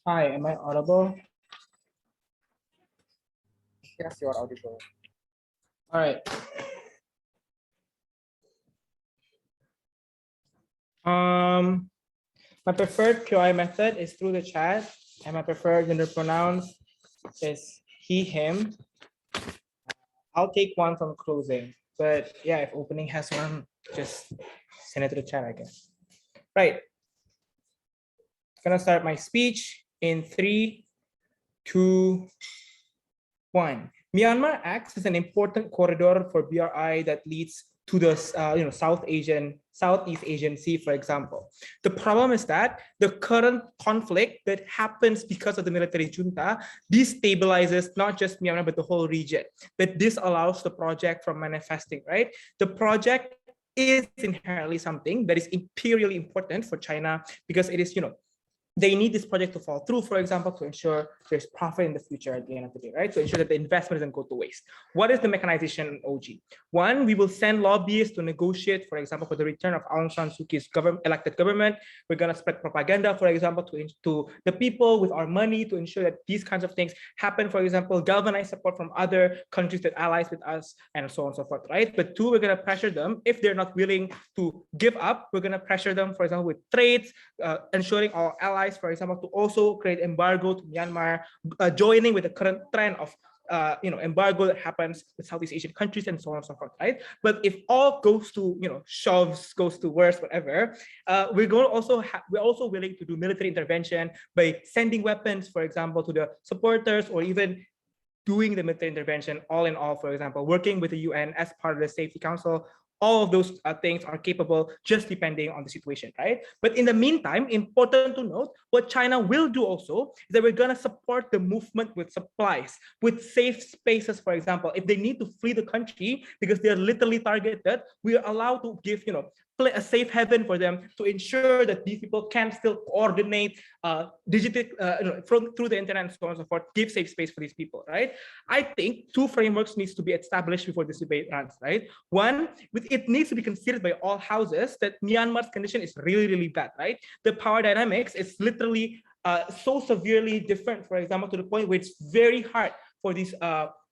Hi, am I audible? Yes, you are audible. All right. My preferred QI method is through the chat, and my preferred gender pronouns is he, him. I'll take one from closing, but yeah, if opening has one, just send it to the chat, I guess. Right. I'm gonna start my speech in 3, 2, 1. Myanmar acts as an important corridor for BRI that leads to the Southeast Asian Sea, for example. The problem is that the current conflict that happens because of the military junta destabilizes not just Myanmar, but the whole region. But this allows the project from manifesting, right? The project is inherently something that is imperially important for China because it is, they need this project to fall through, for example, to ensure there's profit in the future at the end of the day, right? To ensure that the investment doesn't go to waste. What is the mechanization in OG? One, we will send lobbyists to negotiate, for example, for the return of Aung San Suu Kyi's elected government. We're going to spread propaganda, for example, to the people with our money to ensure that these kinds of things happen, for example, galvanize support from other countries that allies with us, and so on and so forth, right? But two, we're going to pressure them. If they're not willing to give up, we're going to pressure them, for example, with trades, ensuring our allies, for example, to also create embargo to Myanmar, joining with the current trend of embargo that happens with Southeast Asian countries and so on and so forth, right? But if all goes to shoves, goes to worse, whatever, we're also willing to do military intervention by sending weapons, for example, to the supporters, or even doing the military intervention. All in all, for example, working with the UN as part of the Safety Council. All of those things are capable, just depending on the situation, right? But in the meantime, important to note, what China will do also is that we're going to support the movement with supplies, with safe spaces, for example. If they need to flee the country because they're literally targeted, we are allowed to give, a safe haven for them to ensure that these people can still coordinate through the internet and so on and so forth, give safe space for these people, right? I think two frameworks needs to be established before this debate runs, right? One, it needs to be considered by all houses that Myanmar's condition is really, really bad, right? The power dynamics is literally so severely different, for example, to the point where it's very hard for these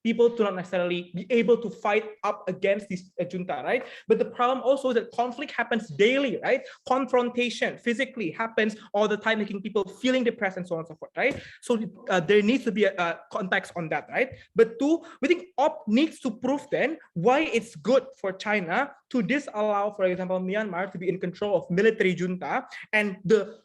people to not necessarily be able to fight up against this junta, right? But the problem also is that conflict happens daily, right? Confrontation physically happens all the time, making people feeling depressed and so on and so forth, right? So there needs to be a context on that, right? But two, we think OP needs to prove then why it's good for China to disallow, for example, Myanmar to be in control of military junta, and the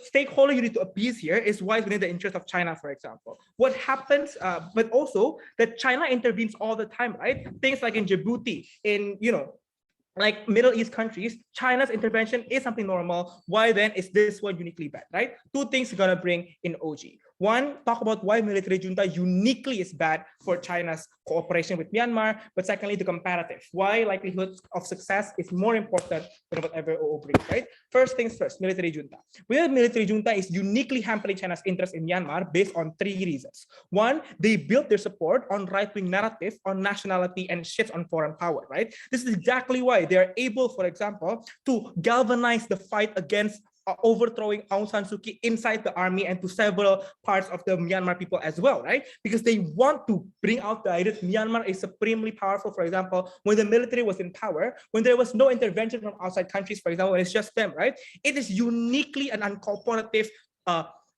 stakeholder you need to appease here is why it's within the interest of China, for example. What happens, but also that China intervenes all the time, right? Things like in Djibouti, in, like Middle East countries, China's intervention is something normal. Why then is this one uniquely bad, right? Two things we're gonna bring in OG. One, talk about why military junta uniquely is bad for China's cooperation with Myanmar, but secondly, the comparative. Why likelihood of success is more important than whatever OO brings, right? First things first, military junta. Whether military junta is uniquely hampering China's interest in Myanmar based on three reasons. One, they built their support on right-wing narrative, on nationality, and shifts on foreign power, right? This is exactly why they are able, for example, to galvanize the fight against overthrowing Aung San Suu Kyi inside the army and to several parts of the Myanmar people as well, right? Because they want to bring out the idea that Myanmar is supremely powerful, for example, when the military was in power, when there was no intervention from outside countries, for example, when it's just them, right? It is uniquely an uncooperative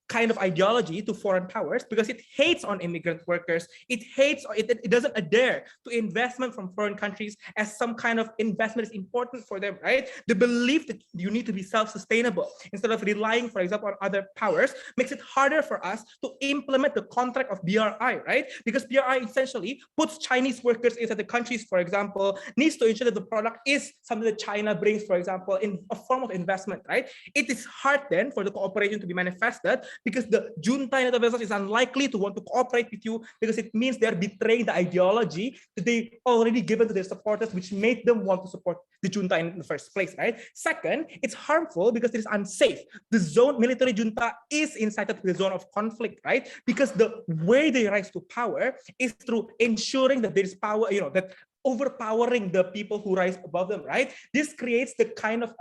kind of ideology to foreign powers because it hates on immigrant workers. It hates, it doesn't adhere to investment from foreign countries as some kind of investment is important for them, right? The belief that you need to be self-sustainable instead of relying, for example, on other powers makes it harder for us to implement the contract of BRI, right? Because BRI essentially puts Chinese workers inside the countries, for example, needs to ensure that the product is something that China brings, for example, in a form of investment, right? It is hard then for the cooperation to be manifested because the junta in the vessels is unlikely to want to cooperate with you because it means they're betraying the ideology that they already given to their supporters, which made them want to support the junta in the first place, right? Second, it's harmful because it is unsafe. The zone, military junta is incited to the zone of conflict, right? Because the way they rise to power is through ensuring that there is power, that overpowering the people who rise above them, right? This creates the kind of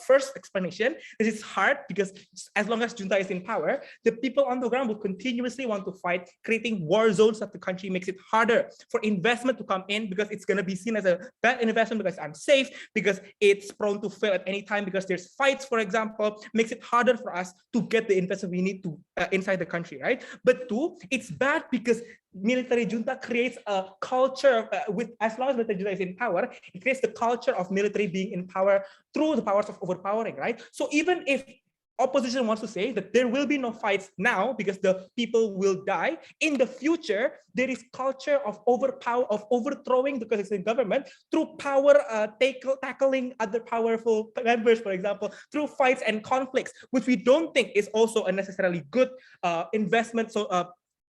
first explanation. This is hard because as long as junta is in power, the people on the ground will continuously want to fight, creating war zones that the country makes it harder for investment to come in because it's going to be seen as a bad investment because it's unsafe, because it's prone to fail at any time because there's fights, for example, makes it harder for us to get the investment we need to inside the country, right? But two, it's bad because military junta creates a culture with, as long as military junta is in power, it creates the culture of military being in power through the powers of overpowering, right? So even if opposition wants to say that there will be no fights now because the people will die, in the future there is culture of overthrowing the existing government through power tackling other powerful members, for example, through fights and conflicts, which we don't think is also a necessarily good investment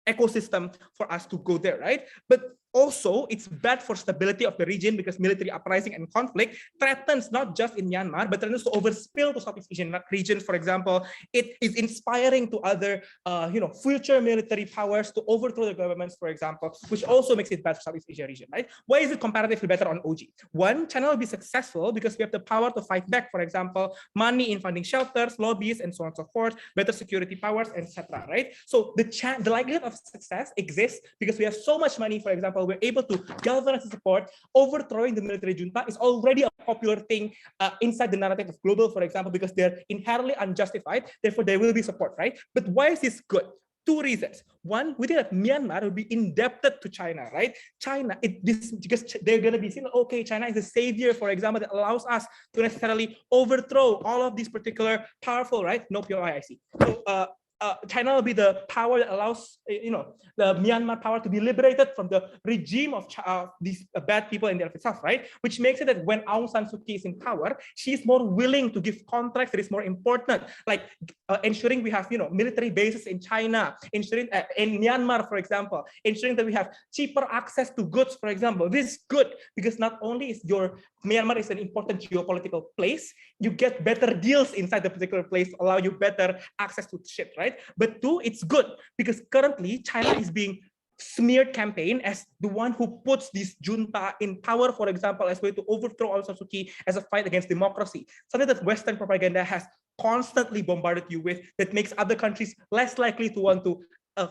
ecosystem for us to go there, right? But also, it's bad for stability of the region because military uprising and conflict threatens not just in Myanmar, but threatens to overspill to Southeast Asian regions. For example, it is inspiring to other, future military powers to overthrow the governments, for example, which also makes it bad for Southeast Asia region, right? Why is it comparatively better on OG? One, China will be successful because we have the power to fight back. For example, money in funding shelters, lobbies, and so on and so forth, better security powers, etc. Right? So the likelihood of success exists because we have so much money. For example, we're able to galvanize the support. Overthrowing the military junta is already a popular thing inside the narrative of global, for example, because they're inherently unjustified. Therefore, there will be support, right? But why is this good? Two reasons. One, we think that Myanmar will be indebted to China, right? China, because they're going to be seen, okay, China is a savior, for example, that allows us to necessarily overthrow all of these particular powerful, right? No POI, I see. So China will be the power that allows, the Myanmar power to be liberated from the regime of these bad people in the itself, right? Which makes it that when Aung San Suu Kyi is in power, she's more willing to give contracts that is more important, like ensuring we have, military bases in China, ensuring in Myanmar, for example, ensuring that we have cheaper access to goods, for example. This is good because not only is Myanmar is an important geopolitical place, you get better deals inside the particular place to allow you better access to shit, right? But two, it's good because currently China is being smeared campaign as the one who puts this junta in power, for example, as a way to overthrow Aung San Suu Kyi as a fight against democracy. Something that Western propaganda has constantly bombarded you with that makes other countries less likely to want to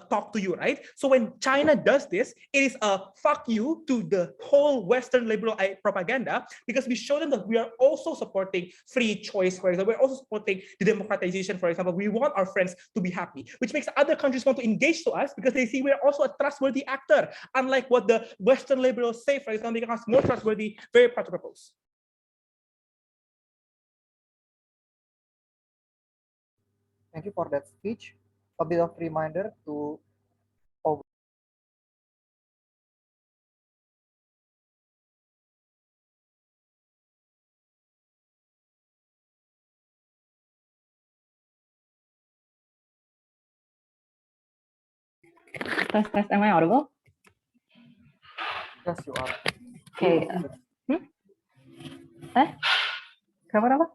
talk to you, right? So when China does this, it is a fuck you to the whole Western liberal propaganda because we show them that we are also supporting free choice, for example. We're also supporting the democratization, for example. We want our friends to be happy, which makes other countries want to engage to us because they see we're also a trustworthy actor, unlike what the Western liberals say, for example, making us more trustworthy. Very proud to propose. Thank you for that speech. A bit of reminder to Test, am I audible? Yes, you are. Okay. Kenapa?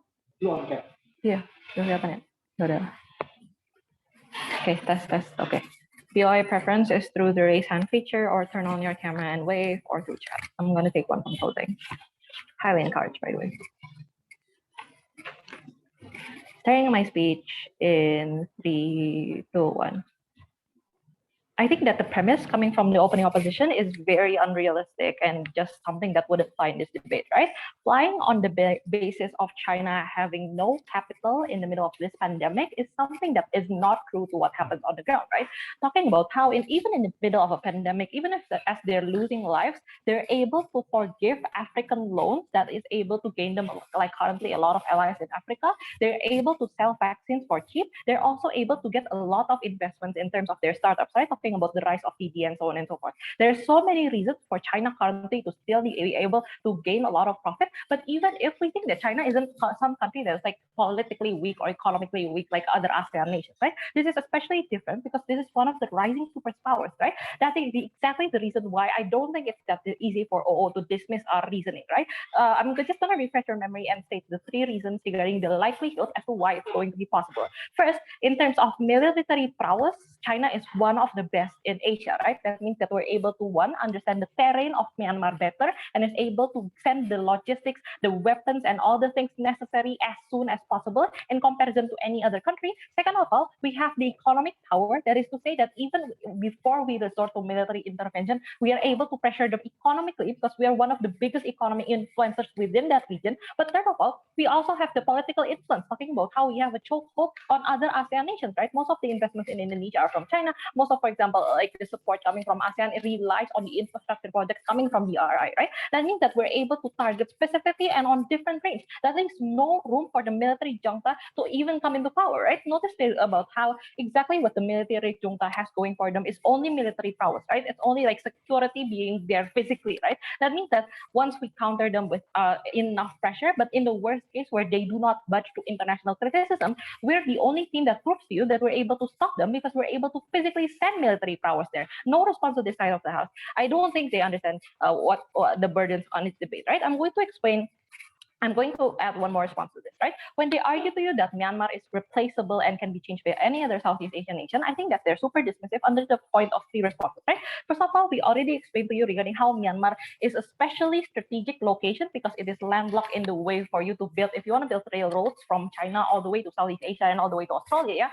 Iya, udah kelihatan ya? Udah. Okay, test. Okay. POI preference is through the raise hand feature or turn on your camera and wave or through chat. I'm going to take one from voting. Highly encouraged, by the way. Starting my speech in 3, 2, 1. I think that the premise coming from the opening opposition is very unrealistic and just something that wouldn't fly in this debate, right? Flying on the basis of China having no capital in the middle of this pandemic is something that is not true to what happens on the ground, right? Talking about how even in the middle of a pandemic, even if as they're losing lives, they're able to forgive African loans that is able to gain them, like currently a lot of allies in Africa. They're able to sell vaccines for cheap. They're also able to get a lot of investments in terms of their startups, right? Talking about the rise of TD and so on and so forth. There are so many reasons for China currently to still be able to gain a lot of profit. But even if we think that China isn't some country that's like politically weak or economically weak like other ASEAN nations, right? This is especially different because this is one of the rising superpowers, right? That is exactly the reason why I don't think it's that easy for OO to dismiss our reasoning, right? I'm just going to refresh your memory and state the 3 reasons regarding the likelihood as to why it's going to be possible. First, in terms of military prowess, China is one of the best invest in Asia, right? That means that we're able to, one, understand the terrain of Myanmar better and is able to send the logistics, the weapons, and all the things necessary as soon as possible in comparison to any other country. Second of all, we have the economic power. That is to say that even before we resort to military intervention, we are able to pressure them economically because we are one of the biggest economic influencers within that region. But third of all, we also have the political influence, talking about how we have a chokehold on other ASEAN nations, right? Most of the investments in Indonesia are from China. Most of, for example, like the support coming from ASEAN, it relies on the infrastructure projects coming from the RI, right? That means that we're able to target specifically and on different range. That leaves no room for the military junta to even come into power, right? Notice about how exactly what the military junta has going for them is only military prowess, right? It's only like security being there physically, right? That means that once we counter them with enough pressure, but in the worst case where they do not budge to international criticism, we're the only team that proves to you that we're able to stop them because we're able to physically send military prowess there. No response to this side of the house. I don't think they understand what the burdens on this debate, right? I'm going to add one more response to this, right? When they argue to you that Myanmar is replaceable and can be changed by any other Southeast Asian nation, I think that they're super dismissive under the point of three responses, right? First of all, we already explained to you regarding how Myanmar is a specially strategic location because it is landlocked in the way for you to build, if you want to build railroads from China all the way to Southeast Asia and all the way to Australia,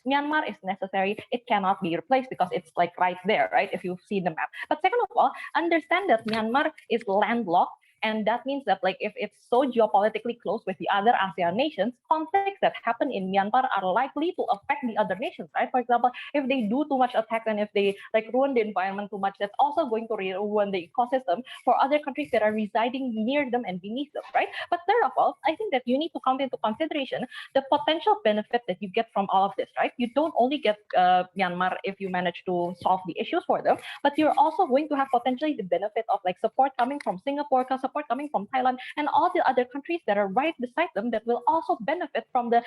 Myanmar is necessary. It cannot be replaced because it's like right there, right? If you see the map. But second of all, understand that Myanmar is landlocked. And that means that like if it's so geopolitically close with the other ASEAN nations, conflicts that happen in Myanmar are likely to affect the other nations, right? For example, if they do too much attacks and if they like ruin the environment too much, that's also going to ruin the ecosystem for other countries that are residing near them and beneath them, right? But third of all, I think that you need to count into consideration the potential benefit that you get from all of this, right? You don't only get Myanmar if you manage to solve the issues for them, but you're also going to have potentially the benefit of like support coming from Singapore, support coming from Thailand, and all the other countries that are right beside them that will also benefit from the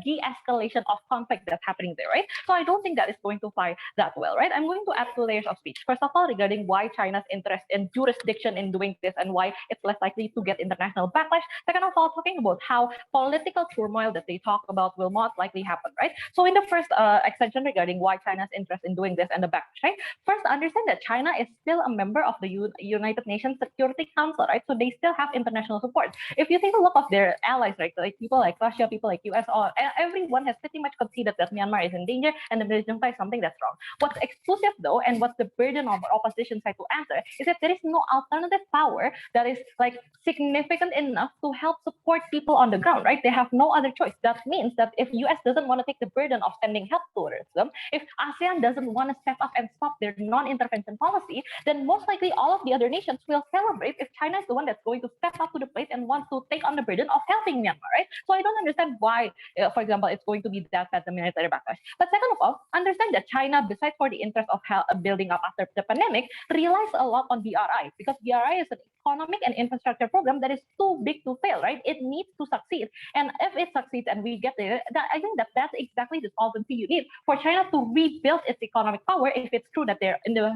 de-escalation of conflict that's happening there, right? So I don't think that is going to fly that well, right? I'm going to add two layers of speech. First of all, regarding why China's interest in jurisdiction in doing this and why it's less likely to get international backlash. Second of all, talking about how political turmoil that they talk about will not likely happen, right? So in the first extension regarding why China's interest in doing this and the backlash, right? First, understand that China is still a member of the United Nations Security Council, right? So they still have international support. If you take a look of their allies, right, like people like Russia, people like US, or everyone has pretty much conceded that Myanmar is in danger and the military junta is something that's wrong. What's exclusive though, and what's the burden of opposition side to answer, is that there is no alternative power that is like significant enough to help support people on the ground, right? They have no other choice. That means that if US doesn't want to take the burden of sending help towards them, if ASEAN doesn't want to step up and stop their non-intervention policy, then most likely all of the other nations will celebrate if China is the one that's going to step up to the plate and want to take on the burden of helping Myanmar, right? So I don't understand why, for example, it's going to be that bad, the military backlash. But second of all, understand that China, besides for the interest of building up after the pandemic, relies a lot on BRI because BRI is an economic and infrastructure program that is too big to fail, right? It needs to succeed. And if it succeeds and we get there, I think that that's exactly the solvency you need for China to rebuild its economic power if it's true that they're in the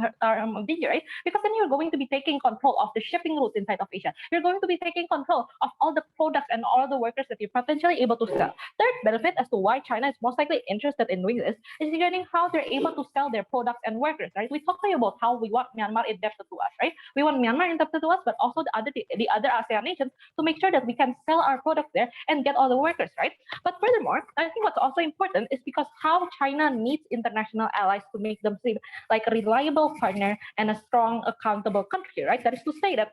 danger, right? Because then you're going to be taking control of the shipping routes inside of Asia. You're going to be taking control of all the products and all the workers that you're potentially able to sell. Third benefit as to why China is most likely interested in doing this is regarding how they're able to sell their products and workers, right? We talked about how we want Myanmar indebted to us, right? We want Myanmar indebted to us, but also the other ASEAN nations to make sure that we can sell our products there and get all the workers, right? But furthermore, I think what's also important is because how China needs international allies to make them seem like a reliable partner and a strong, accountable country, right? That is to say that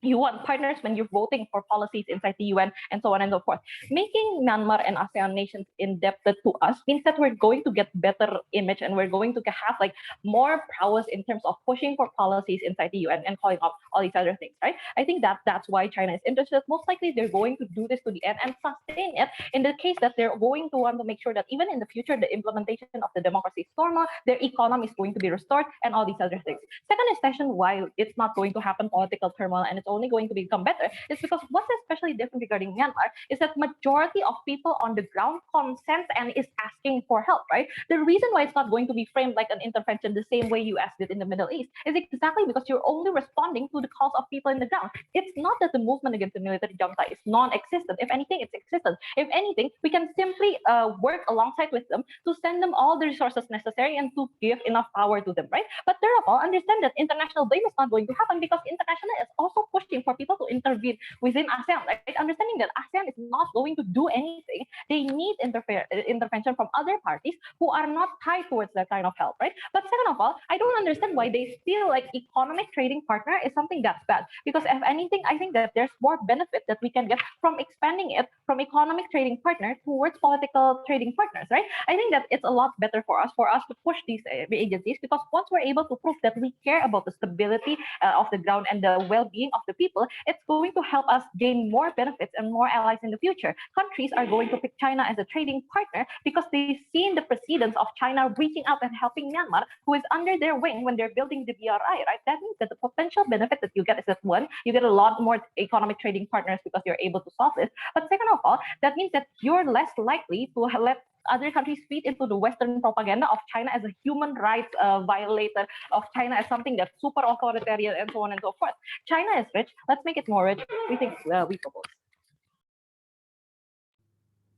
you want partners when you're voting for policies inside the UN and so on and so forth. Making Myanmar and ASEAN nations indebted to us means that we're going to get better image and we're going to have like more prowess in terms of pushing for policies inside the UN and calling up all these other things, right? I think that's why China is interested. Most likely they're going to do this to the end and sustain it in the case that they're going to want to make sure that even in the future, the implementation of the democracy is normal, their economy is going to be restored and all these other things. Second extension why it's not going to happen political turmoil and it's only going to become better is because what's especially different regarding Myanmar is that majority of people on the ground consent and is asking for help, right? The reason why it's not going to be framed like an intervention the same way US did in the Middle East is exactly because you're only responding to the calls of people in the ground. It's not that the movement against the military junta is non-existent. If anything, it's existent. If anything, we can simply work alongside with them to send them all the resources necessary and to give enough power to them, right? But third of all, understand that international blame is not going to happen because international is also pushing for people to intervene within ASEAN, right? Understanding that ASEAN is not going to do anything. They need intervention from other parties who are not tied towards that kind of help, right? But second of all, I don't understand why they feel like economic trading partner is something that's bad. Because if anything, I think that there's more benefit that we can get from expanding it from economic trading partner towards political trading partners, right? I think that it's a lot better for us to push these agencies, because once we're able to prove that we care about the stability of the ground and the well-being of the people, it's going to help us gain more benefits and more allies in the future. Countries are going to pick China as a trading partner because they've seen the precedence of China reaching out and helping Myanmar, who is under their wing when they're building the BRI, right? That means that the potential benefit that you get is that one, you get a lot more economic trading partners because you're able to solve this. But second of all, that means that you're less likely to let other countries feed into the Western propaganda of China as a human rights violator, of China as something that's super authoritarian, and so on and so forth. China is rich. Let's make it more rich. We think we propose.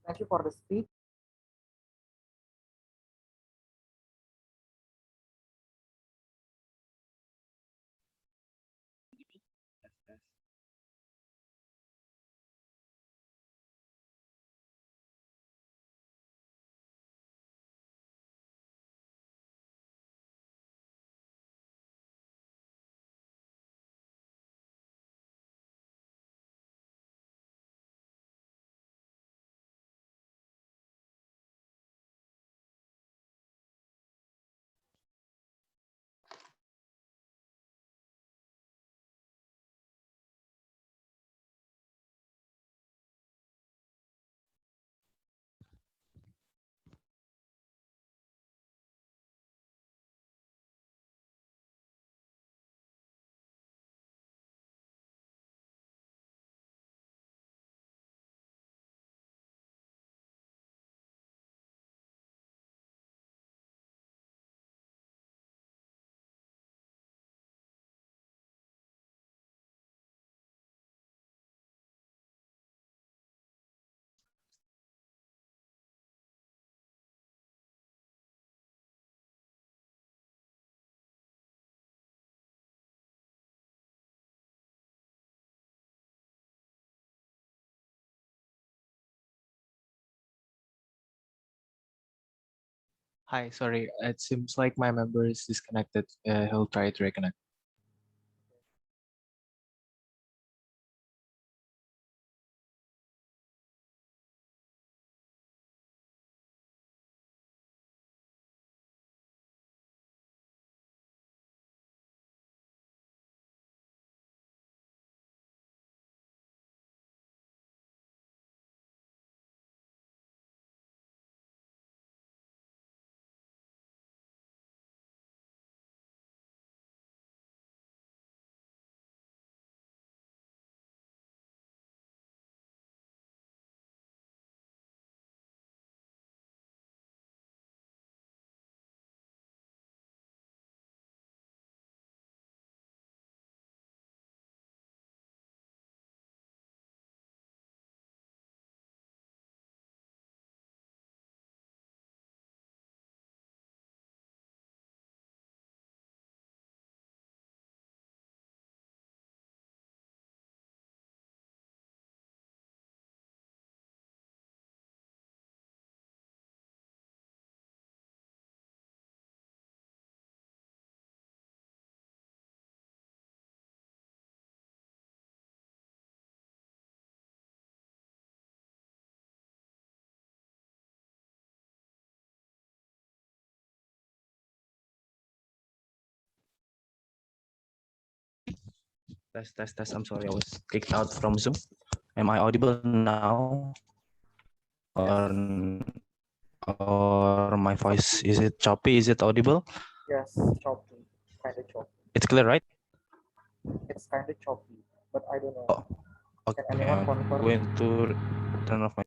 Thank you for the speech. Hi, sorry. It seems like my member is disconnected. He'll try to reconnect. Test. I'm sorry, I was kicked out from Zoom. Am I audible now? Or my voice, is it choppy? Is it audible? Yes, choppy, kind of choppy. It's clear, right? It's kind of choppy, but I I don't know. Oh, Can okay, anyone I'm confirm? going to turn off my.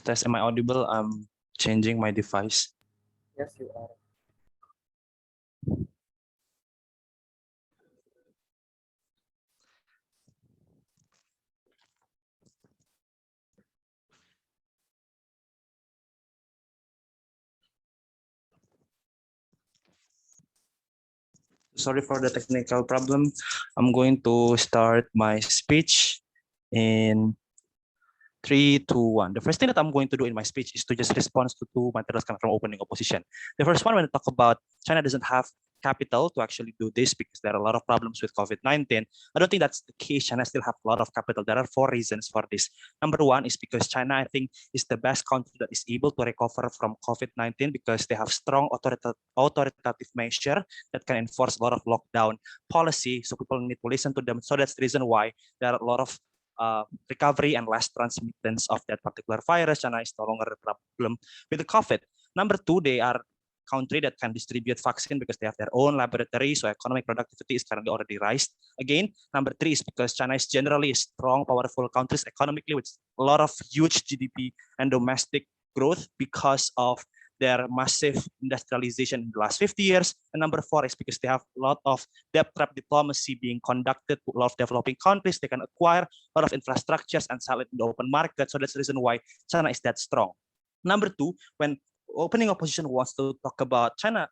Test. Am I audible? I'm changing my device. Yes, you are. Sorry for the technical problem. I'm going to start my speech in 3, 2, 1. The first thing that I'm going to do in my speech is to just respond to two materials coming from opening opposition. The first one, when I talk about China doesn't have capital to actually do this because there are a lot of problems with COVID-19. I don't think that's the case. China still have a lot of capital. There are 4 reasons for this. Number one is because China, I think, is the best country that is able to recover from COVID-19 because they have strong authoritative measure that can enforce a lot of lockdown policy. So people need to listen to them. So that's the reason why there are a lot of recovery and less transmittance of that particular virus. China is no longer a problem with the COVID. Number two, they are country that can distribute vaccine because they have their own laboratory, so economic productivity is currently already raised. Again, number three is because China is generally a strong, powerful countries economically with a lot of huge GDP and domestic growth because of their massive industrialization in the last 50 years. And number four is because they have a lot of debt trap diplomacy being conducted to a lot of developing countries. They can acquire a lot of infrastructures and sell it in the open market. So that's the reason why China is that strong. Number two, when opening opposition wants to talk about China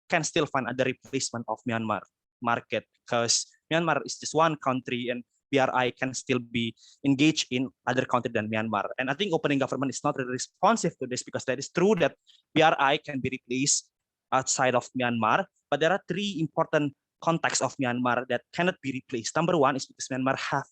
can still find other replacement of Myanmar market because Myanmar is just one country and BRI can still be engaged in other country than Myanmar. And I think opening government is not really responsive to this because that is true that BRI can be replaced outside of Myanmar, but there are 3 important contexts of Myanmar that cannot be replaced. Number one is because Myanmar have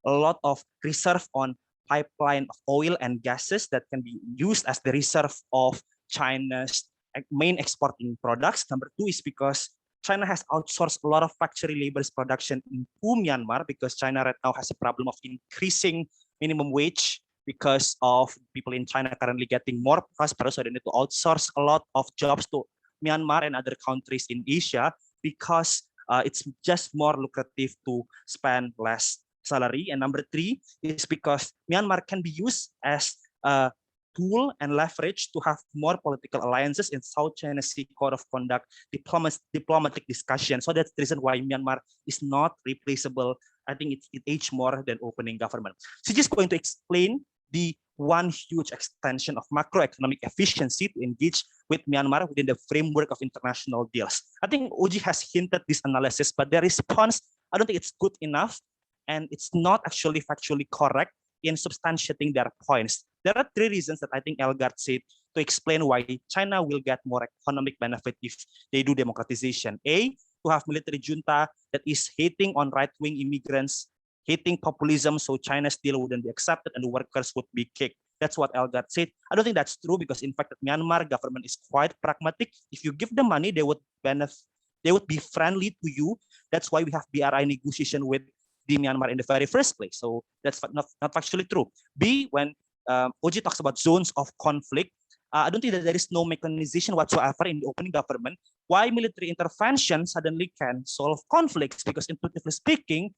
a lot of reserve on pipeline of oil and gases that can be used as the reserve of China's main exporting products. Number two is because China has outsourced a lot of factory labors production into Myanmar because China right now has a problem of increasing minimum wage because of people in China currently getting more prosperous, so they need to outsource a lot of jobs to Myanmar and other countries in Asia because it's just more lucrative to spend less salary. And number three is because Myanmar can be used as a tool and leverage to have more political alliances in South China Sea Code of Conduct diplomatic discussion. So that's the reason why Myanmar is not replaceable. I think it aged more than opening government. So just going to explain the one huge extension of macroeconomic efficiency to engage with Myanmar within the framework of international deals. I think Oji has hinted this analysis, but their response, I don't think it's good enough, and it's not actually factually correct in substantiating their points. There are 3 reasons that I think Elgard said to explain why China will get more economic benefit if they do democratization. A, to have military junta that is hating on right-wing immigrants, hating populism, so China's deal wouldn't be accepted and the workers would be kicked. That's what Elgard said. I don't think that's true because in fact, the Myanmar government is quite pragmatic. If you give them money, they would benefit. They would be friendly to you. That's why we have BRI negotiation with the Myanmar in the very first place. So that's not factually true. B, when Oji talks about zones of conflict, I don't think that there is no mechanization whatsoever in the opening government. Why military intervention suddenly can solve conflicts? Because intuitively speaking,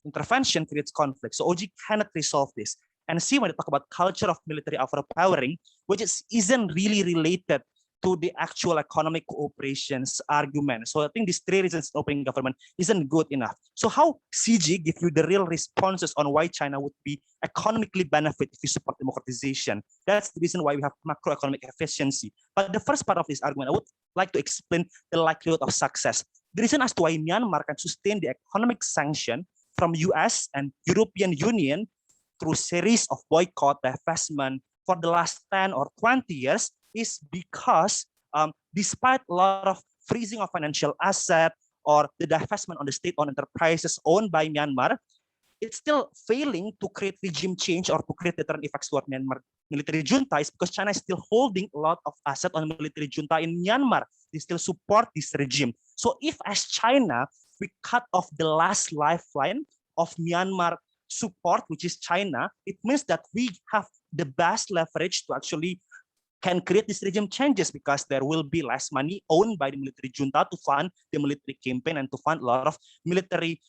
intervention creates conflict. So OG cannot resolve this. And see, when they talk about culture of military overpowering, which isn't really related to the actual economic cooperations argument. So I think these three reasons opening government isn't good enough. So how CG give you the real responses on why China would be economically benefit if you support democratization? That's the reason why we have macroeconomic efficiency. But the first part of this argument, I would like to explain the likelihood of success. The reason as to why Myanmar can sustain the economic sanction from US and European Union through series of boycott, divestment for the last 10 or 20 years is because despite a lot of freezing of financial asset or the divestment on the state-owned enterprises owned by Myanmar, it's still failing to create regime change or to create deterrent effects toward Myanmar military junta is because China is still holding a lot of asset on military junta in Myanmar. They still support this regime. So if as China, we cut off the last lifeline of Myanmar support, which is China, it means that we have the best leverage to actually can create this regime changes because there will be less money owned by the military junta to fund the military campaign and to fund a lot of military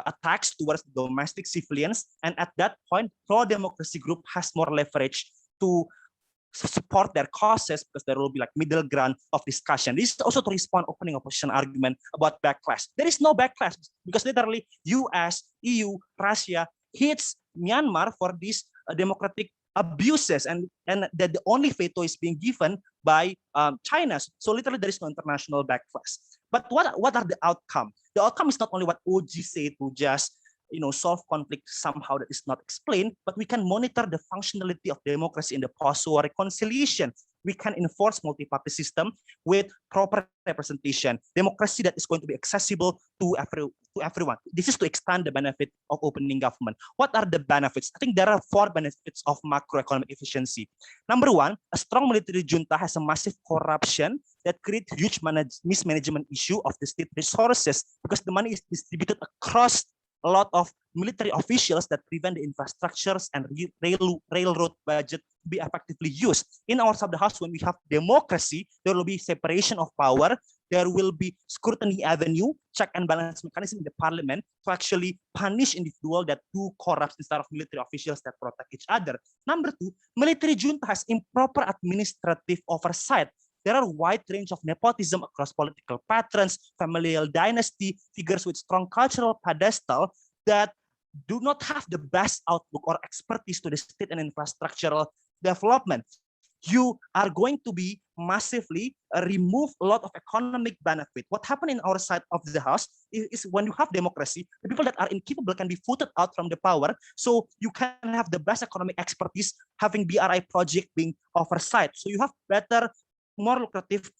attacks towards domestic civilians. And at that point, pro-democracy group has more leverage to support their causes because there will be like middle ground of discussion. This is also to respond opening opposition argument about backlash. There is no backlash because literally US, EU, Russia hits Myanmar for these democratic abuses and that the only veto is being given by China. So literally there is no international backlash. But what are the outcome? The outcome is not only what OG say to just solve conflict somehow that is not explained, but we can monitor the functionality of democracy in the post-war reconciliation. We can enforce multi-party system with proper representation, democracy that is going to be accessible to everyone. This is to expand the benefit of opening government. What are the benefits? I think there are 4 benefits of macroeconomic efficiency. Number 1, a strong military junta has a massive corruption that creates huge mismanagement issue of the state resources because the money is distributed across a lot of military officials that prevent the infrastructures and railroad budget to be effectively used. In our side of the house, when we have democracy, there will be separation of power. There will be scrutiny avenue, check and balance mechanism in the parliament to actually punish individuals that do corrupt instead of military officials that protect each other. Number 2, military junta has improper administrative oversight. There are a wide range of nepotism across political patrons, familial dynasty, figures with strong cultural pedestal that do not have the best outlook or expertise to the state and infrastructural development. You are going to be massively remove a lot of economic benefit. What happened in our side of the house is when you have democracy, the people that are incapable can be voted out from the power. So you can have the best economic expertise having BRI project being oversight. So you have better, more lucrative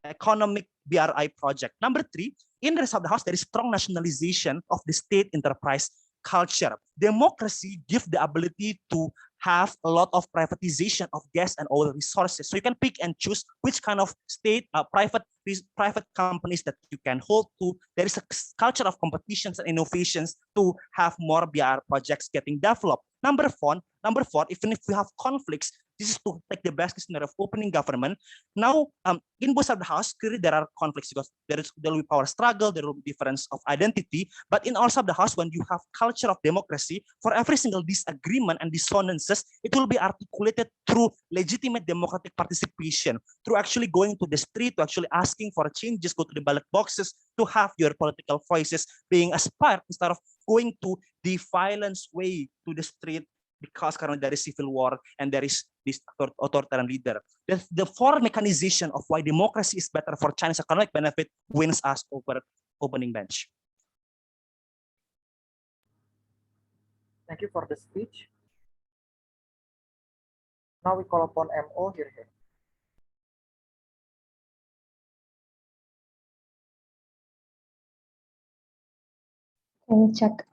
economic BRI project. Number 3, in the rest of the house, there is strong nationalization of the state enterprise culture. Democracy gives the ability to have a lot of privatization of gas and oil resources. So you can pick and choose which kind of state, private companies that you can hold to. There is a culture of competitions and innovations to have more BR projects getting developed. Number 4, even if we have conflicts, this is to take the best scenario of opening government. Now, in both of the house, clearly there are conflicts because there will be power struggle, there will be difference of identity. But in all of the house, when you have culture of democracy, for every single disagreement and dissonances, it will be articulated through legitimate democratic participation, through actually going to the street, to actually asking for changes, go to the ballot boxes, to have your political voices being aspired instead of going to the violence way to the street because currently there is civil war and there is this authoritarian leader. The 4 mechanization of why democracy is better for China's economic benefit wins us over opening bench. Thank you for the speech. Now we call upon MO here. Can check.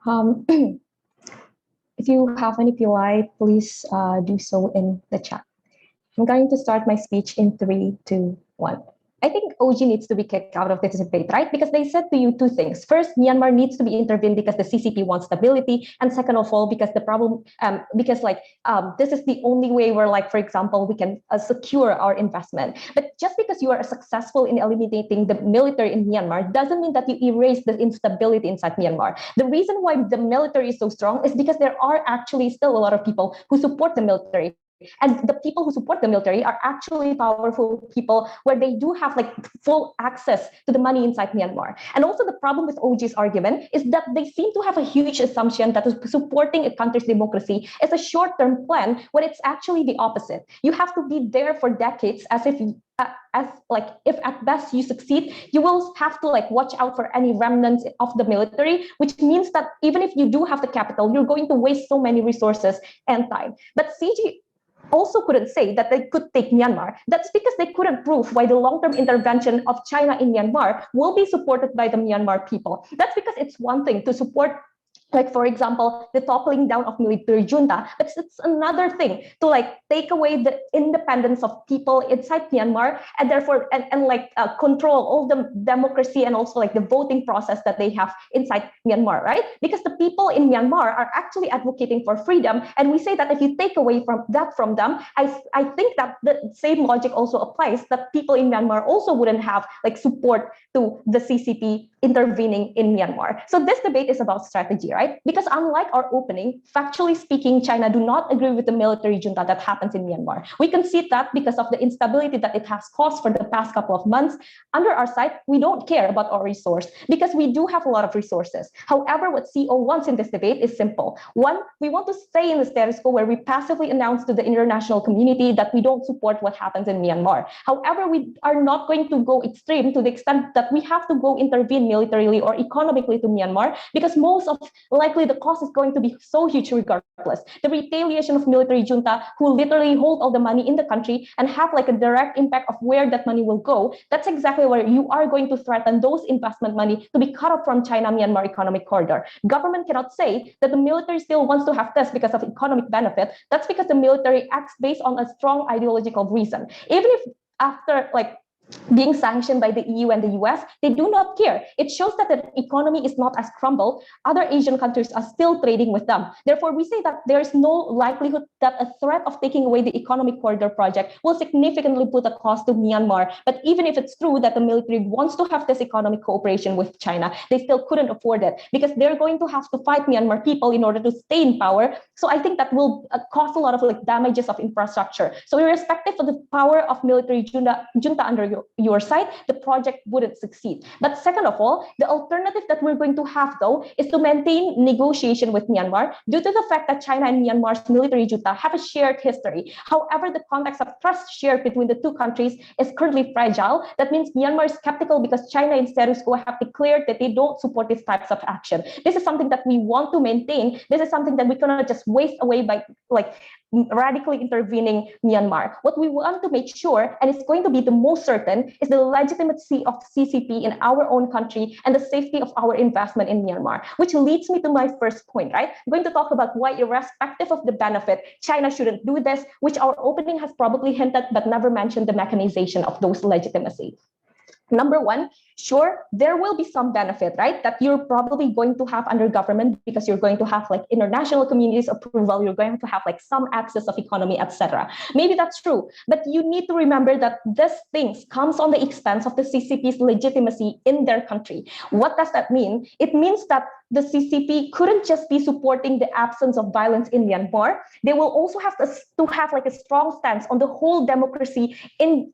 If you have any POI, please do so in the chat. I'm going to start my speech in 3, 2, 1. I think OG needs to be kicked out of this debate, right? Because they said to you 2 things. First, Myanmar needs to be intervened because the CCP wants stability. And second of all, because the problem, this is the only way where, for example, we can secure our investment. But just because you are successful in eliminating the military in Myanmar doesn't mean that you erase the instability inside Myanmar. The reason why the military is so strong is because there are actually still a lot of people who support the military. And the people who support the military are actually powerful people where they do have like full access to the money inside Myanmar. And also the problem with OG's argument is that they seem to have a huge assumption that supporting a country's democracy is a short-term plan when it's actually the opposite. You have to be there for decades if at best you succeed, you will have to like watch out for any remnants of the military, which means that even if you do have the capital, you're going to waste so many resources and time. But CG also couldn't say that they could take Myanmar. That's because they couldn't prove why the long-term intervention of China in Myanmar will be supported by the Myanmar people. That's because it's one thing to support, like, for example, the toppling down of military junta, but it's another thing to like take away the independence of people inside Myanmar and therefore control all the democracy and also like the voting process that they have inside Myanmar, right? Because the people in Myanmar are actually advocating for freedom, and we say that if you take away from them, I think that the same logic also applies, that people in Myanmar also wouldn't have like support to the CCP intervening in Myanmar. So this debate is about strategy, right? Because unlike our opening, factually speaking, China do not agree with the military junta that happens in Myanmar. We can see that because of the instability that it has caused for the past couple of months. Under our side, we don't care about our resource because we do have a lot of resources. However, what CO wants in this debate is simple. One, we want to stay in the status quo where we passively announce to the international community that we don't support what happens in Myanmar. However, we are not going to go extreme to the extent that we have to go intervene militarily or economically to Myanmar, because most of likely the cost is going to be so huge regardless. The retaliation of military junta who literally hold all the money in the country and have like a direct impact of where that money will go, that's exactly where you are going to threaten those investment money to be cut off from China-Myanmar economic corridor. Government cannot say that the military still wants to have this because of economic benefit. That's because the military acts based on a strong ideological reason. Even if after like being sanctioned by the EU and the US, they do not care. It shows that the economy is not as crumbled. Other Asian countries are still trading with them. Therefore, we say that there is no likelihood that a threat of taking away the economic corridor project will significantly put a cost to Myanmar. But even if it's true that the military wants to have this economic cooperation with China, they still couldn't afford it because they're going to have to fight Myanmar people in order to stay in power. So I think that will cause a lot of like damages of infrastructure. So irrespective of the power of military junta under your side, the project wouldn't succeed. But second of all, the alternative that we're going to have though is to maintain negotiation with Myanmar due to the fact that China and Myanmar's military junta have a shared history. However, the context of trust shared between the two countries is currently fragile. That means Myanmar is skeptical because China in status quo have declared that they don't support these types of action. This is something that we want to maintain. This is something that we cannot just waste away by like radically intervening Myanmar. What we want to make sure, and it's going to be the most certain, is the legitimacy of CCP in our own country and the safety of our investment in Myanmar, which leads me to my first point, right? I'm going to talk about why, irrespective of the benefit, China shouldn't do this, which our opening has probably hinted but never mentioned the mechanization of those legitimacy. Number one, sure, there will be some benefit, right? That you're probably going to have under government because you're going to have like international community's approval, you're going to have like some access of economy, etc. Maybe that's true, but you need to remember that this things comes on the expense of the CCP's legitimacy in their country. What does that mean? It means that the CCP couldn't just be supporting the absence of violence in Myanmar. They will also have to have like a strong stance on the whole democracy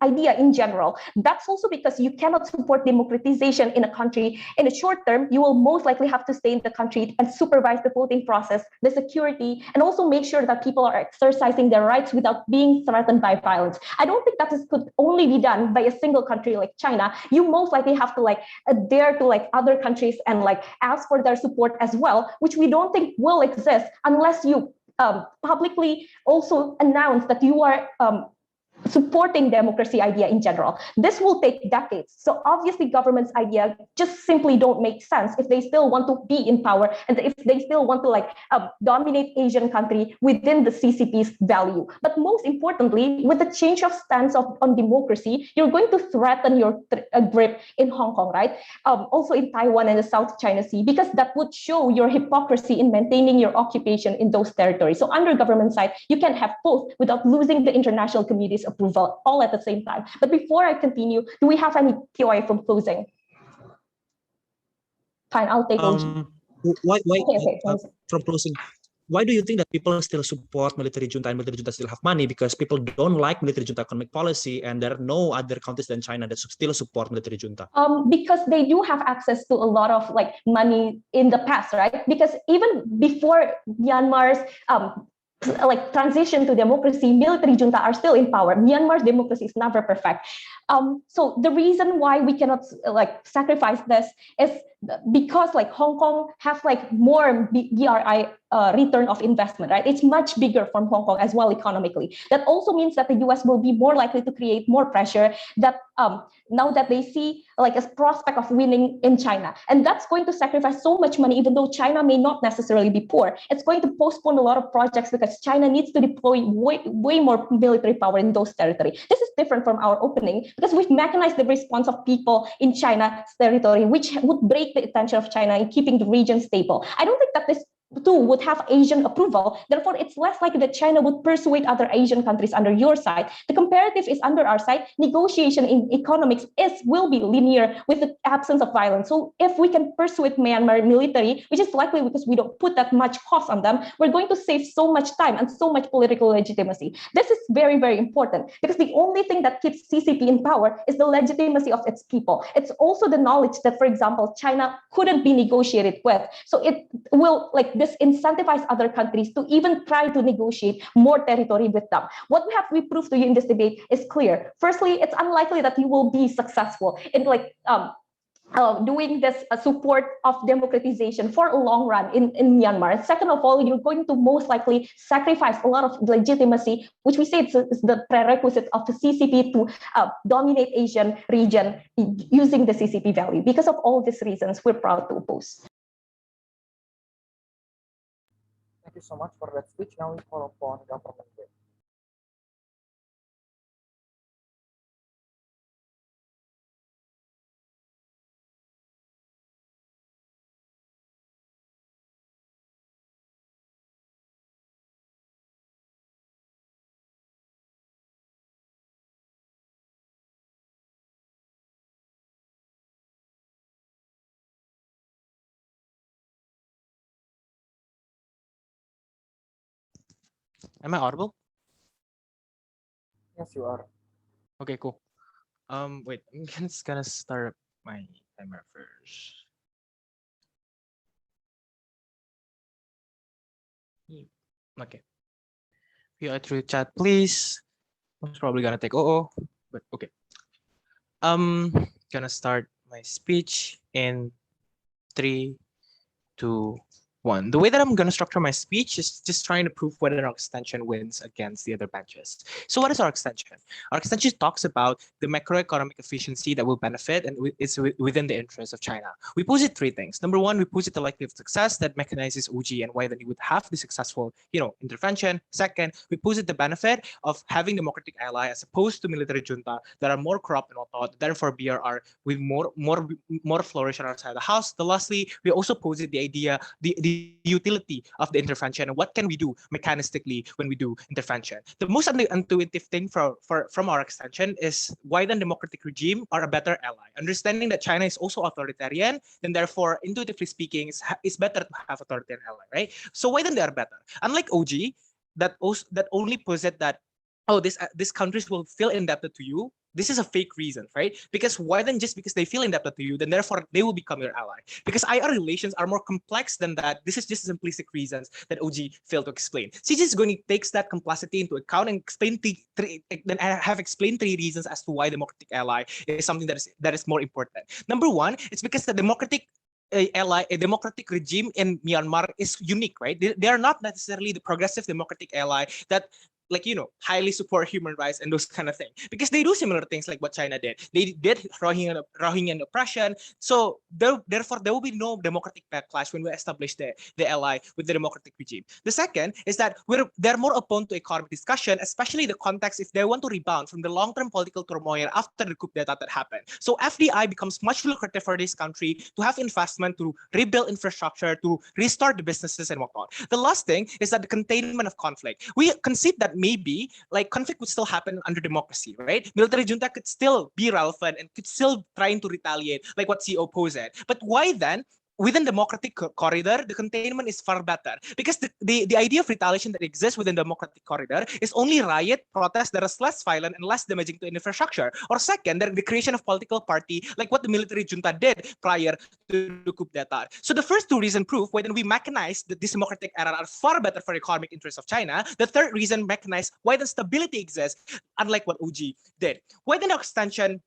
idea in general. That's also because you cannot support democratization in a country. In the short term, you will most likely have to stay in the country and supervise the voting process, the security, and also make sure that people are exercising their rights without being threatened by violence. I don't think that this could only be done by a single country like China. You most likely have to like adhere to like other countries and like ask for their support as well, which we don't think will exist unless you publicly also announce that you are supporting democracy idea in general. This will take decades. So obviously government's idea just simply don't make sense if they still want to be in power and if they still want to like dominate Asian country within the CCP's value. But most importantly, with the change of stance on democracy, you're going to threaten your grip in Hong Kong, right? Also in Taiwan and the South China Sea, because that would show your hypocrisy in maintaining your occupation in those territories. So under government side, you can have both without losing the international community's approval all at the same time. But before I continue, do we have any POI from closing? Fine, I'll take OG. Why Okay. from closing? why do you think that people still support military junta and military junta still have money? Because people don't like military junta economic policy, and there are no other countries than China that still support military junta. Because they do have access to a lot of like money in the past, right? Because even before Myanmar's like transition to democracy, military junta are still in power. Myanmar's democracy is never perfect. So the reason why we cannot like sacrifice this is because like Hong Kong have like more BRI return of investment, right? It's much bigger from Hong Kong as well economically. That also means that the US will be more likely to create more pressure that now that they see like a prospect of winning in China. And that's going to sacrifice so much money, even though China may not necessarily be poor. It's going to postpone a lot of projects because China needs to deploy way more military power in those territories. This is different from our opening because we've mechanized the response of people in China's territory, which would break the attention of China in keeping the region stable. I don't think that this too would have Asian approval. Therefore, it's less likely that China would persuade other Asian countries under your side. The comparative is under our side. Negotiation in economics will be linear with the absence of violence. So if we can persuade Myanmar military, which is likely because we don't put that much cost on them, we're going to save so much time and so much political legitimacy. This is very, very important because the only thing that keeps CCP in power is the legitimacy of its people. It's also the knowledge that, for example, China couldn't be negotiated with. So it will like disincentivize other countries to even try to negotiate more territory with them. What we proved to you in this debate is clear. Firstly, it's unlikely that you will be successful in like doing this support of democratization for a long run in Myanmar. Second of all, you're going to most likely sacrifice a lot of legitimacy, which we say is the prerequisite of the CCP to dominate Asian region using the CCP value. Because of all these reasons, we're proud to oppose. Thank you so much for that speech. Now we call upon government. Am I audible? Yes, you are. Okay, cool. Wait, I'm just gonna start my timer first. Okay. View through chat, please. It's probably gonna take but okay. Gonna start my speech in 3, 2, 1. The way that I'm going to structure my speech is just trying to prove whether our extension wins against the other benches. So what is our extension? Our extension talks about the macroeconomic efficiency that will benefit and it's within the interest of China. We posit 3 things. Number 1, we posit the likelihood of success that mechanizes OG and why then you would have the successful, intervention. Second, we posit the benefit of having democratic ally as opposed to military junta that are more corrupt and whatnot. Therefore, BRR will more flourish on our side of the house. Lastly, we also posit the idea, the utility of the intervention and what can we do mechanistically when we do intervention. The most intuitive thing from our extension is why then democratic regime are a better ally. Understanding that China is also authoritarian, then therefore, intuitively speaking, it's better to have authoritarian ally, right? So why then they are better? Unlike OG, that only posit that these countries will feel indebted to you. This is a fake reason, right? Because why then just because they feel indebted to you, then therefore they will become your ally. Because IR relations are more complex than that. This is just simplistic reasons that OG failed to explain. So just going to take that complexity into account and explain then I have explained 3 reasons as to why democratic ally is something that is more important. Number 1, it's because the democratic a democratic regime in Myanmar is unique, right? They are not necessarily the progressive democratic ally that highly support human rights and those kind of things, because they do similar things like what China did. They did Rohingya oppression. So therefore, there will be no democratic backlash when we establish the ally with the democratic regime. The second is that they're more open to economic discussion, especially the context if they want to rebound from the long-term political turmoil after the coup d'etat that happened. So FDI becomes much lucrative for this country to have investment, to rebuild infrastructure, to restart the businesses and whatnot. The last thing is that the containment of conflict. We concede that maybe conflict would still happen under democracy, right? Military junta could still be relevant and could still trying to retaliate like what CO posed. But why then within democratic corridor, the containment is far better, because the idea of retaliation that exists within democratic corridor is only riot, protest that is less violent and less damaging to infrastructure. Or second, the creation of political party, like what the military junta did prior to the coup d'etat. So the first two reasons prove why then we mechanize that this democratic era are far better for economic interests of China. The third reason mechanize why the stability exists, unlike what OG did. Why the extension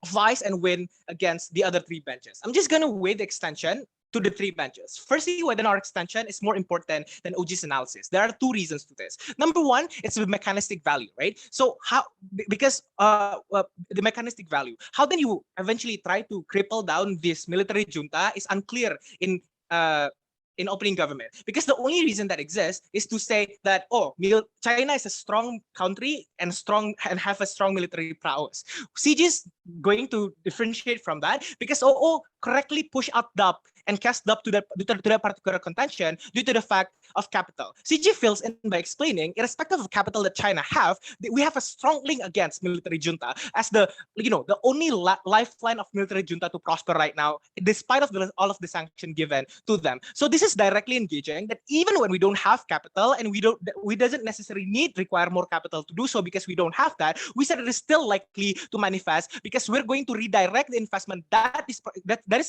vice and win against the other three benches? I'm just going to weigh the extension to the three benches. Firstly, whether our extension is more important than OG's analysis. There are two reasons to this. Number one, it's the mechanistic value, right? So how, because the mechanistic value, how then you eventually try to cripple down this military junta is unclear in opening government, because the only reason that exists is to say that, oh, China is a strong country and have a strong military prowess. CG is going to differentiate from that, because OO correctly push up DUP and cast DUP to that particular contention due to the fact of capital. CG fills in by explaining, irrespective of capital that China have, we have a strong link against military junta as the only lifeline of military junta to prosper right now, despite of all of the sanction given to them. So this is directly engaging that even when we don't have capital and we doesn't necessarily require more capital to do so, because we don't have that, we said it is still likely to manifest, because we're going to redirect the investment that is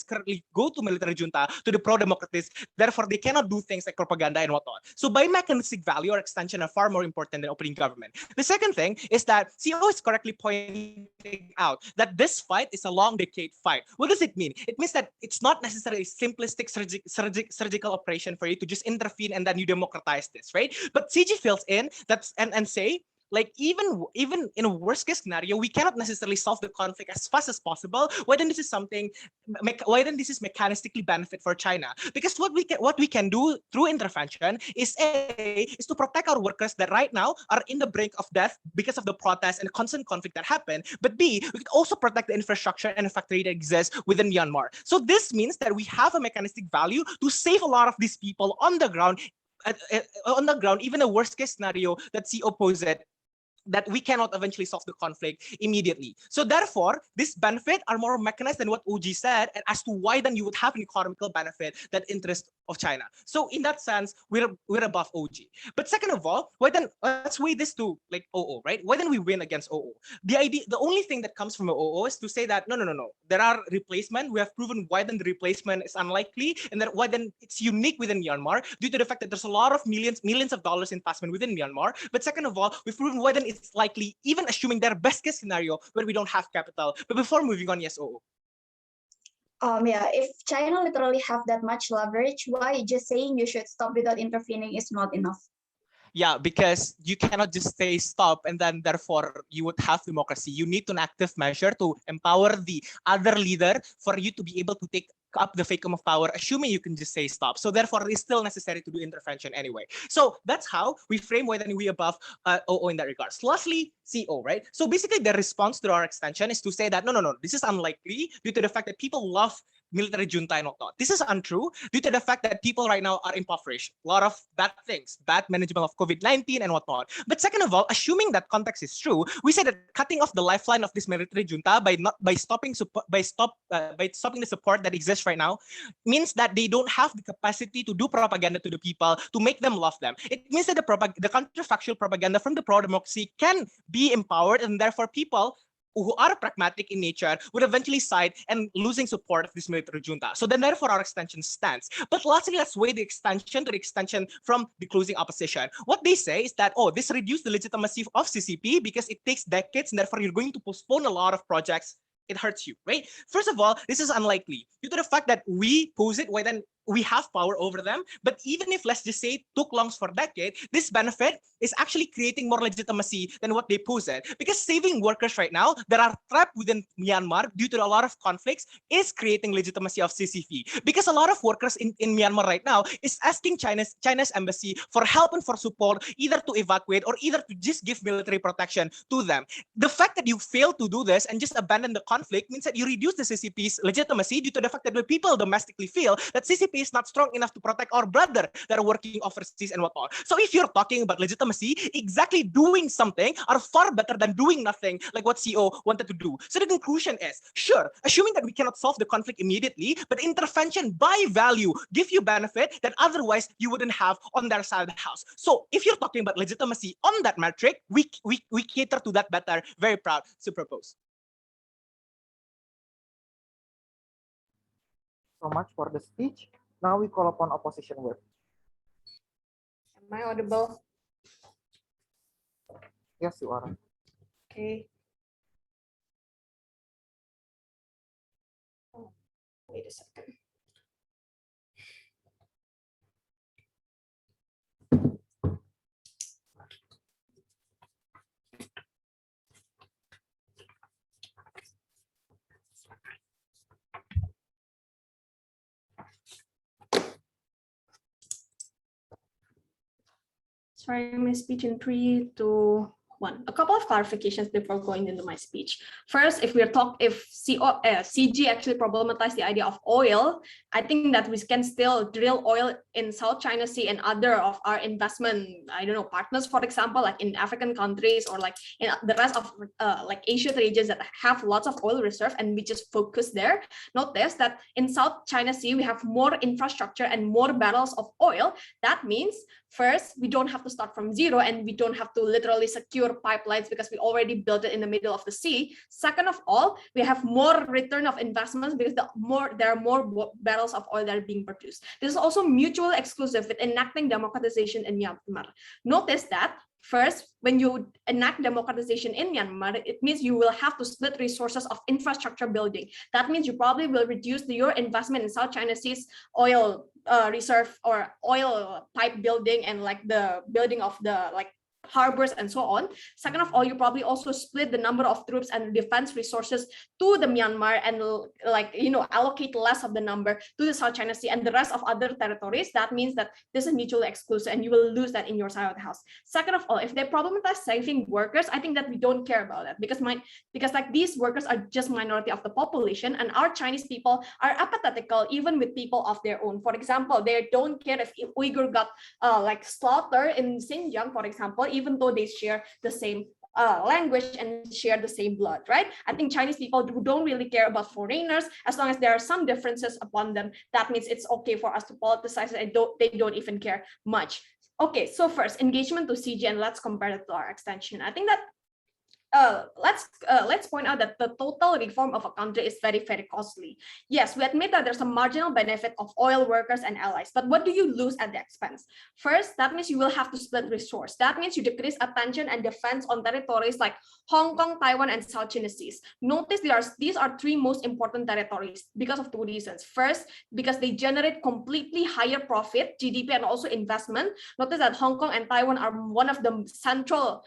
currently go to military junta to the pro-democratists. Therefore, they cannot do things like propaganda and whatnot. So by mechanistic value or extension are far more important than opening government. The second thing is that CEO is correctly pointing out that this fight is a long decade fight. What does it mean? It means that it's not necessarily a simplistic surgical operation for you to just intervene and then you democratize this, right? But CG fills in and say, like, even in a worst case scenario, we cannot necessarily solve the conflict as fast as possible. Why then this is mechanistically benefit for China? Because what we can do through intervention is to protect our workers that right now are in the brink of death because of the protests and the constant conflict that happen. But B, we could also protect the infrastructure and the factory that exists within Myanmar. So this means that we have a mechanistic value to save a lot of these people on the ground. Even a worst case scenario that CO poses it, that we cannot eventually solve the conflict immediately. So therefore, this benefit are more mechanized than what OG said, and as to why then you would have an economical benefit that interest of China. So in that sense, we're above OG. But second of all, why then let's weigh this to like OO, right? Why then we win against OO? The only thing that comes from OO is to say that no. There are replacement. We have proven why then the replacement is unlikely, and that why then it's unique within Myanmar due to the fact that there's a lot of millions of dollars investment within Myanmar. But second of all, we've proven why then it's likely, even assuming their best case scenario where we don't have capital. But before moving on, yes, OO. Yeah, if China literally have that much leverage, why just saying you should stop without intervening is not enough? Yeah, because you cannot just say stop and then therefore you would have democracy. You need an active measure to empower the other leader for you to be able to take up the vacuum of power, assuming you can just say stop. So therefore, it's still necessary to do intervention anyway. So that's how we frame whether we above OO in that regards. Lastly, CO, right? So basically, the response to our extension is to say that no, this is unlikely due to the fact that people love military junta and whatnot. This is untrue due to the fact that people right now are impoverished. A lot of bad things, bad management of COVID-19 and whatnot. But second of all, assuming that context is true, we say that cutting off the lifeline of this military junta by stopping the support that exists right now means that they don't have the capacity to do propaganda to the people to make them love them. It means that the counterfactual propaganda from the pro-democracy can be empowered, and therefore people who are pragmatic in nature would eventually side and losing support of this military junta. So then therefore our extension stands. But lastly, let's weigh the extension to the extension from the closing opposition. What they say is that, oh, this reduced the legitimacy of CCP because it takes decades and therefore you're going to postpone a lot of projects. It hurts you, right? First of all, this is unlikely due to the fact that we pose it why then we have power over them. But even if, let's just say, it took long for a decade, this benefit is actually creating more legitimacy than what they pose it. Because saving workers right now that are trapped within Myanmar due to a lot of conflicts is creating legitimacy of CCP. Because a lot of workers in Myanmar right now is asking China's embassy for help and for support, either to evacuate or either to just give military protection to them. The fact that you fail to do this and just abandon the conflict means that you reduce the CCP's legitimacy due to the fact that the people domestically feel that CCP is not strong enough to protect our brother that are working overseas and whatnot. So if you're talking about legitimacy, exactly doing something are far better than doing nothing, like what CEO wanted to do. So the conclusion is, sure, assuming that we cannot solve the conflict immediately, but intervention by value give you benefit that otherwise you wouldn't have on their side of the house. So if you're talking about legitimacy on that metric, we cater to that better. Very proud to propose. So much for the speech. Now we call upon opposition web. Am I audible? Yes, you are. Okay. Oh, wait a second. Sorry, my speech in 3, 2, 1. A couple of clarifications before going into my speech. First, if CG actually problematized the idea of oil, I think that we can still drill oil in South China Sea and other of our investment, partners, for example, like in African countries or like in the rest of like Asian regions that have lots of oil reserve, and we just focus there. Notice that in South China Sea, we have more infrastructure and more barrels of oil. That means first, we don't have to start from zero, and we don't have to literally secure pipelines because we already built it in the middle of the sea. Second of all, we have more return of investments because there are more barrels of oil that are being produced. This is also mutually exclusive with enacting democratization in Myanmar. Notice that first, when you enact democratization in Myanmar, it means you will have to split resources of infrastructure building. That means you probably will reduce your investment in South China Sea's oil reserve or oil pipe building and like the building of the harbors and so on. Second of all, you probably also split the number of troops and defense resources to the Myanmar and allocate less of the number to the South China Sea and the rest of other territories. That means that this is mutually exclusive and you will lose that in your side of the house. Second of all, if they problematize saving workers, I think that we don't care about that because like these workers are just minority of the population, and our Chinese people are apathetical even with people of their own. For example, they don't care if Uyghur got slaughtered in Xinjiang, for example, even though they share the same language and share the same blood, right? I think Chinese people don't really care about foreigners as long as there are some differences upon them. That means it's okay for us to politicize it. They don't even care much. Okay, so first, engagement to CG, and let's compare it to our extension. I think that let's point out that the total reform of a country is very, very costly. Yes, we admit that there's a marginal benefit of oil workers and allies, but what do you lose at the expense? First, that means you will have to split resource. That means you decrease attention and defense on territories like Hong Kong, Taiwan, and South China Seas. Notice these are three most important territories because of two reasons. First, because they generate completely higher profit, GDP, and also investment. Notice that Hong Kong and Taiwan are one of the central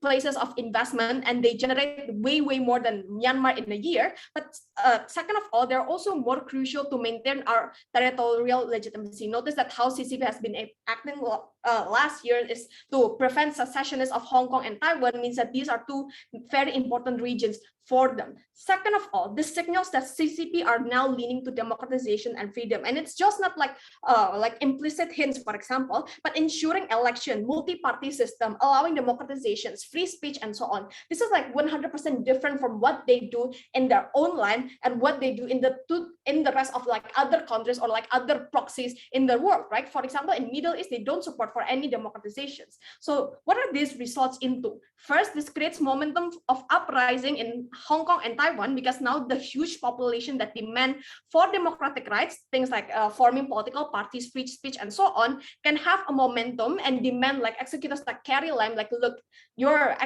places of investment, and they generate way more than Myanmar in a year. But second of all, they're also more crucial to maintain our territorial legitimacy. Notice that how CCP has been acting last year is to prevent secessionists of Hong Kong and Taiwan, means that these are two very important regions for them. Second of all, this signals that CCP are now leaning to democratization and freedom. And it's just not like implicit hints, for example, but ensuring election, multi-party system, allowing democratizations, free speech, and so on. This is like 100% different from what they do in their own land and what they do in the rest of like other countries or like other proxies in the world, right? For example, in Middle East, they don't support for any democratizations. So what are these results into? First, this creates momentum of uprising in Hong Kong and Taiwan, because now the huge population that demand for democratic rights, things like forming political parties, free speech, and so on, can have a momentum and demand like executives like Carrie Lam, like, look, your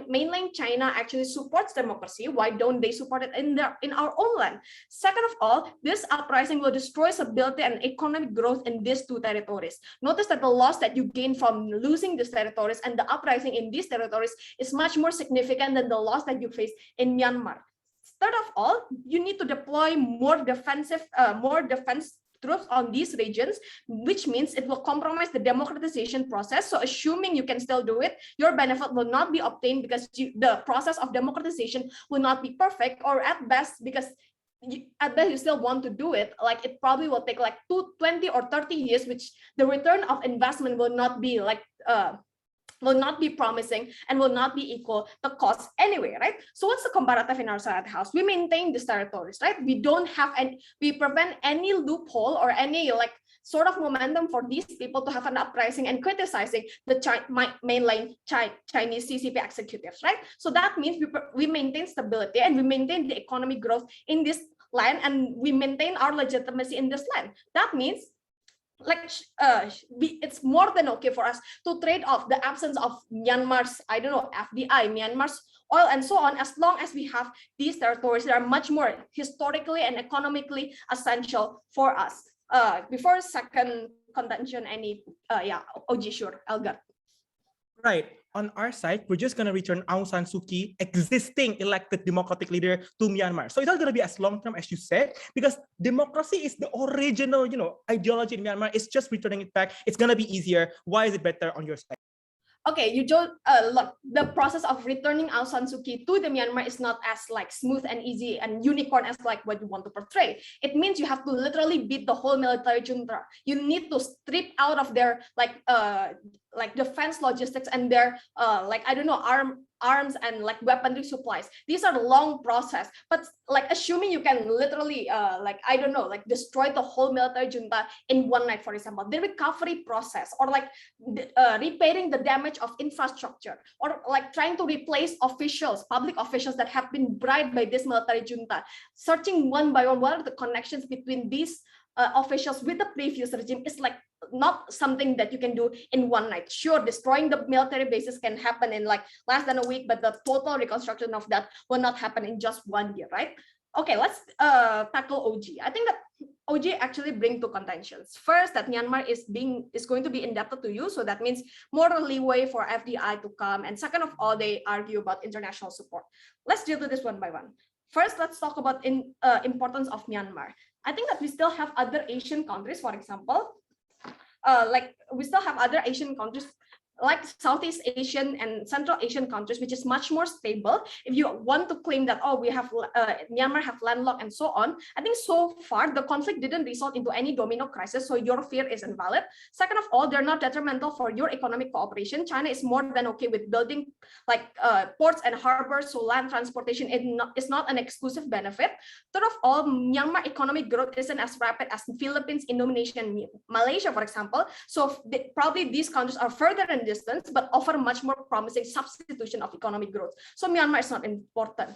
mainland China actually supports democracy. Why don't they support it in our own land? Second of all, this uprising will destroy stability and economic growth in these two territories. Notice that the loss that you gain from losing these territories and the uprising in these territories is much more significant than the loss that you face in Myanmar. Third of all, you need to deploy more defense troops on these regions, which means it will compromise the democratization process. So assuming you can still do it, your benefit will not be obtained because the process of democratization will not be perfect, or at best, because at best you still want to do it, like it probably will take like 20 or 30 years, which the return of investment will not be like will not be promising and will not be equal the cost anyway, right? So what's the comparative in our Senate House? We maintain these territories, right? We don't have any, we prevent any loophole or any like sort of momentum for these people to have an uprising and criticizing the mainline Chinese CCP executives, right? So that means we maintain stability and we maintain the economic growth in this land, and we maintain our legitimacy in this land. That means like it's more than okay for us to trade off the absence of Myanmar's, I don't know, FDI, Myanmar's oil and so on, as long as we have these territories that are much more historically and economically essential for us. Before second contention, any OG, sure, Elgar. Right. On our side, we're just going to return Aung San Suu Kyi, existing elected democratic leader, to Myanmar. So it's not going to be as long term as you said, because democracy is the original, ideology in Myanmar. It's just returning it back. It's going to be easier. Why is it better on your side? Okay, you don't look, the process of returning Aung San Suu Kyi to the Myanmar is not as like smooth and easy and unicorn as like what you want to portray. It means you have to literally beat the whole military junta. You need to strip out of their like defense logistics and their like, I don't know, arms and like weaponry supplies. These are long process, but like assuming you can literally like, I don't know, like destroy the whole military junta in one night, for example, the recovery process, or like repairing the damage of infrastructure, or like trying to replace officials, public officials that have been bribed by this military junta, searching one by one what are the connections between these officials with the previous regime is like not something that you can do in one night. Sure, destroying the military bases can happen in like less than a week, but the total reconstruction of that will not happen in just 1 year, right? Okay, let's tackle OG. I think that OG actually bring two contentions. First, that Myanmar is going to be indebted to you, so that means more leeway for FDI to come. And second of all, they argue about international support. Let's deal with this one by one. First, let's talk about importance of Myanmar. I think that we still have other Asian countries, for example, like we still have other Asian countries like Southeast Asian and Central Asian countries, which is much more stable. If you want to claim that, oh, we have Myanmar have landlocked and so on, I think so far the conflict didn't result into any domino crisis, so your fear is invalid. Second of all, they're not detrimental for your economic cooperation. China is more than okay with building like ports and harbors, so land transportation is not an exclusive benefit. Third of all, Myanmar economic growth isn't as rapid as Philippines, Indonesia, and Malaysia, for example. So probably these countries are further in distance, but offer much more promising substitution of economic growth. So Myanmar is not important.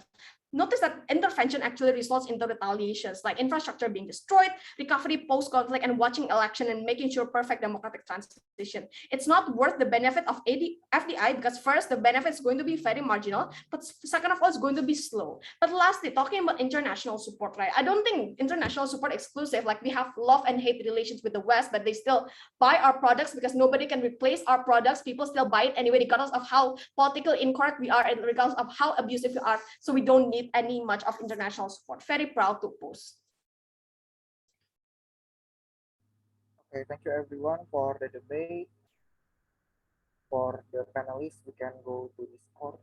Notice that intervention actually results into retaliations, like infrastructure being destroyed, recovery post-conflict, and watching election and making sure perfect democratic transition. It's not worth the benefit of FDI because first, the benefit is going to be very marginal, but second of all, it's going to be slow. But lastly, talking about international support, right? I don't think international support exclusive, like we have love and hate relations with the West, but they still buy our products because nobody can replace our products. People still buy it anyway, regardless of how politically incorrect we are and regardless of how abusive we are. So we don't need any much of international support. Very proud to post. Okay, thank you everyone for the debate. For the panelists, we can go to Discord.